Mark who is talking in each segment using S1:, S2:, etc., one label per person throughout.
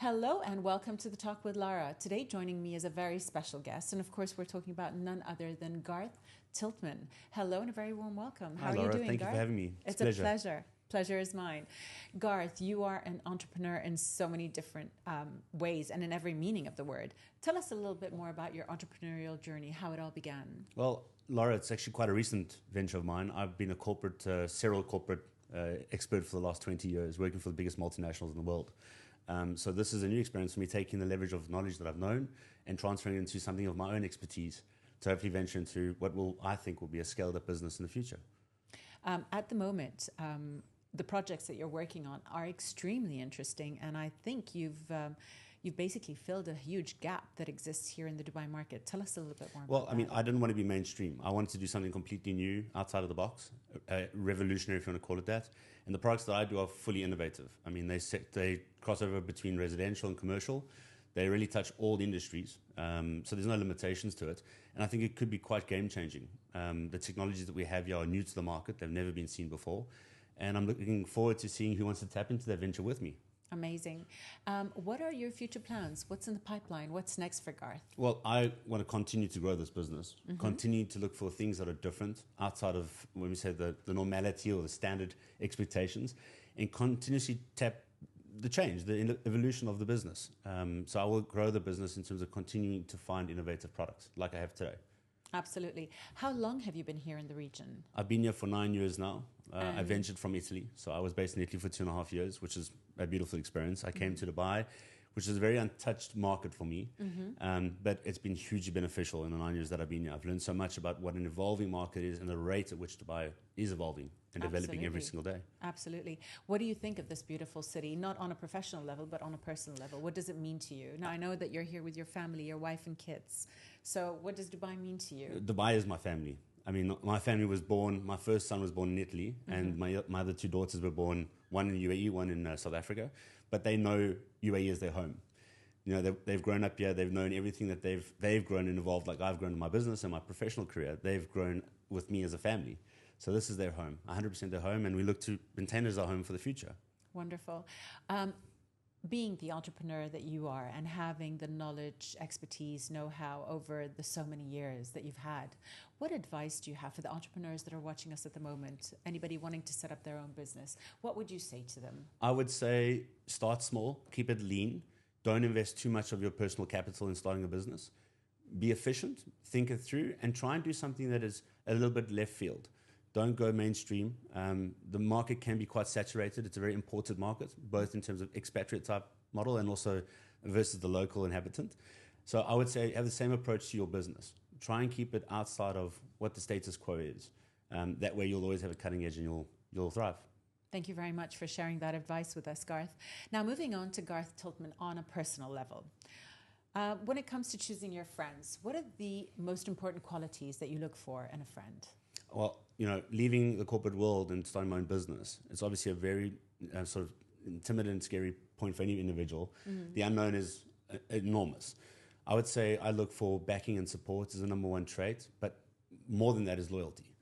S1: Hello and welcome to the Talk with Lara. Today joining me is a very special guest, and of course we're talking about none other than Garth Tiltman. Hello and a very warm welcome. How
S2: Hi,
S1: are
S2: Lara.
S1: you doing,
S2: Thank
S1: Garth?
S2: you for having me.
S1: It's a pleasure. Pleasure is mine. Garth, you are an entrepreneur in so many different ways and in every meaning of the word. Tell us a little bit more about your entrepreneurial journey, how it all began.
S2: Well, Lara, it's actually quite a recent venture of mine. I've been a serial corporate expert for the last 20 years, working for the biggest multinationals in the world. So this is a new experience for me, taking the leverage of knowledge that I've known and transferring it into something of my own expertise to hopefully venture into what I think will be a scaled up business in the future.
S1: At the moment, the projects that you're working on are extremely interesting, and I think you've basically filled a huge gap that exists here in the Dubai market. Tell us a little bit more about that.
S2: I didn't want to be mainstream. I wanted to do something completely new, outside of the box, revolutionary, if you want to call it that. And the products that I do are fully innovative. I mean, they cross over between residential and commercial. They really touch all industries. So there's no limitations to it. And I think it could be quite game-changing. The technologies that we have here are new to the market. They've never been seen before. And I'm looking forward to seeing who wants to tap into that venture with me.
S1: Amazing. What are your future plans? What's in the pipeline? What's next for Garth?
S2: Well, I want to continue to grow this business, continue to look for things that are different outside of, when we say the normality or the standard expectations, and continuously tap the change, the evolution of the business. So I will grow the business in terms of continuing to find innovative products like I have today.
S1: Absolutely. How long have you been here in the region?
S2: I've been here for 9 years now. I ventured from Italy. So I was based in Italy for 2.5 years, which is a beautiful experience. I came to Dubai, which is a very untouched market for me. But it's been hugely beneficial in the 9 years that I've been here. I've learned so much about what an evolving market is and the rate at which Dubai is evolving and developing every single day.
S1: Absolutely. What do you think of this beautiful city, not on a professional level, but on a personal level? What does it mean to you? Now, I know that you're here with your family, your wife and kids. So what does Dubai mean to you?
S2: Dubai is my family. I mean, my family was born, my first son was born in Italy, and my other two daughters were born, one in UAE, one in South Africa. But they know UAE is their home. You know, they've grown up here, they've known everything that they've grown and evolved, like I've grown in my business and my professional career. They've grown with me as a family. So this is their home, 100% their home, and we look to maintain it as our home for the future.
S1: Wonderful. Being the entrepreneur that you are and having the knowledge, expertise, know-how over the so many years that you've had, what advice do you have for the entrepreneurs that are watching us at the moment? Anybody wanting to set up their own business? What would you say to them?
S2: I would say start small, keep it lean. Don't invest too much of your personal capital in starting a business. Be efficient, think it through, and try and do something that is a little bit left field. Don't go mainstream. The market can be quite saturated. It's a very imported market, both in terms of expatriate type model and also versus the local inhabitant. So I would say have the same approach to your business. Try and keep it outside of what the status quo is. That way you'll always have a cutting edge and you'll thrive.
S1: Thank you very much for sharing that advice with us, Garth. Now, moving on to Garth Tiltman on a personal level. When it comes to choosing your friends, what are the most important qualities that you look for in a friend?
S2: Well, you know, leaving the corporate world and starting my own business, it's obviously a very sort of intimidating and scary point for any individual. The unknown is enormous. I would say I look for backing and support as the number one trait, but more than that is loyalty.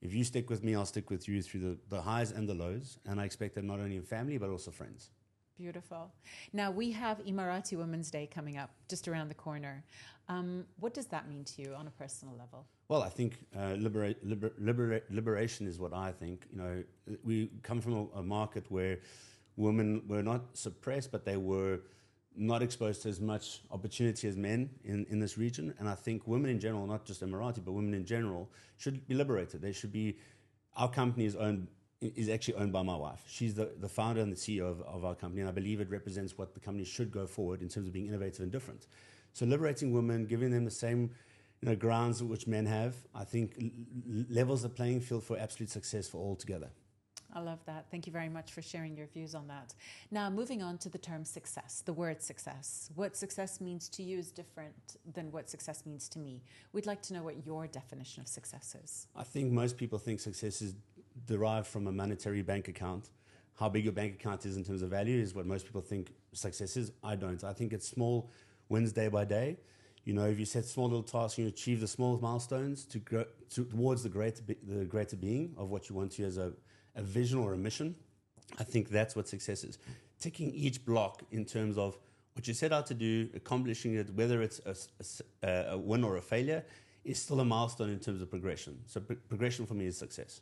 S2: If you stick with me, I'll stick with you through the highs and the lows, and I expect that not only in family, but also friends.
S1: Beautiful. Now, we have Emirati Women's Day coming up just around the corner. What does that mean to you on a personal level?
S2: Well, I think liberation is what I think. You know, we come from a market where women were not suppressed, but they were not exposed to as much opportunity as men in this region. And I think women in general, not just Emirati, but women in general, should be liberated. They should be. Our company is actually owned by my wife. She's the founder and the CEO of our company, and I believe it represents what the company should go forward in terms of being innovative and different. So liberating women, giving them the same grounds which men have, I think levels the playing field for absolute success for all together.
S1: I love that. Thank you very much for sharing your views on that. Now, moving on to the term success, the word success. What success means to you is different than what success means to me. We'd like to know what your definition of success is.
S2: I think most people think success is derived from a monetary bank account. How big your bank account is in terms of value is what most people think success is. I don't. I think it's small wins day by day. You know, if you set small little tasks and you achieve the small milestones to grow towards the greater being of what you want to as a vision or a mission, I think that's what success is. Ticking each block in terms of what you set out to do, accomplishing it, whether it's a win or a failure, is still a milestone in terms of progression. So progression for me is success.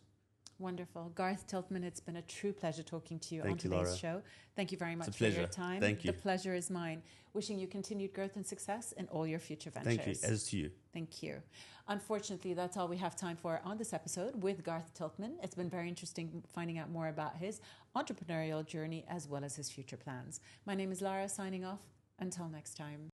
S1: Wonderful. Garth Tiltman, it's been a true pleasure talking to you on
S2: Thank you,
S1: today's
S2: Lara.
S1: show. Thank you very much
S2: It's a
S1: for your
S2: pleasure.
S1: time.
S2: Thank you.
S1: The pleasure is mine. Wishing you continued growth and success in all your future ventures.
S2: Thank you, as to you.
S1: Thank you. Unfortunately, that's all we have time for on this episode with Garth Tiltman. It's been very interesting finding out more about his entrepreneurial journey as well as his future plans. My name is Lara, signing off. Until next time.